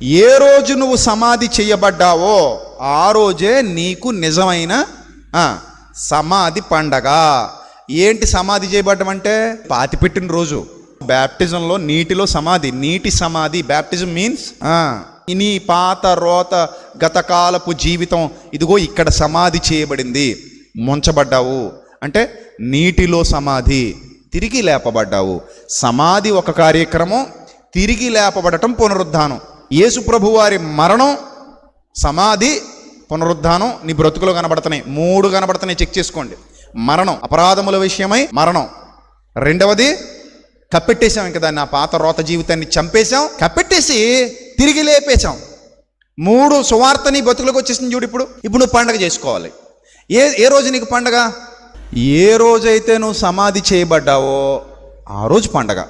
ఏ రోజు నువ్వు సమాధి చేయబడ్డావో ఆ రోజే నీకు నిజమైన సమాధి పండగ. ఏంటి సమాధి చేయబడ్డం అంటే? పాతిపెట్టిన రోజు. బ్యాప్టిజంలో నీటిలో సమాధి, నీటి సమాధి. బ్యాప్టిజం మీన్స్ నీ పాత రోత గతకాలపు జీవితం ఇదిగో ఇక్కడ సమాధి చేయబడింది. ముంచబడ్డావు అంటే నీటిలో సమాధి, తిరిగి లేపబడ్డావు. సమాధి ఒక కార్యక్రమం, తిరిగి లేపబడటం పునరుద్ధానం. యేసు ప్రభు వారి మరణం, సమాధి, పునరుద్ధానం నీ బ్రతుకులో కనబడుతున్నాయి. 3 కనబడుతున్నాయి, చెక్ చేసుకోండి. మరణం, అపరాధముల విషయమై మరణం. రెండవది కప్పెట్టేశాం, ఇంకా దాన్ని, ఆ పాత రోత జీవితాన్ని చంపేశాం, కప్పెట్టేసి తిరిగి లేపేశాం. 3 సువార్త నీ బతుకులోకి వచ్చేసింది చూడు. ఇప్పుడు నువ్వు పండగ చేసుకోవాలి. ఏ రోజు నీకు పండగ? ఏ రోజైతే నువ్వు సమాధి చేయబడ్డావో ఆ రోజు పండగ.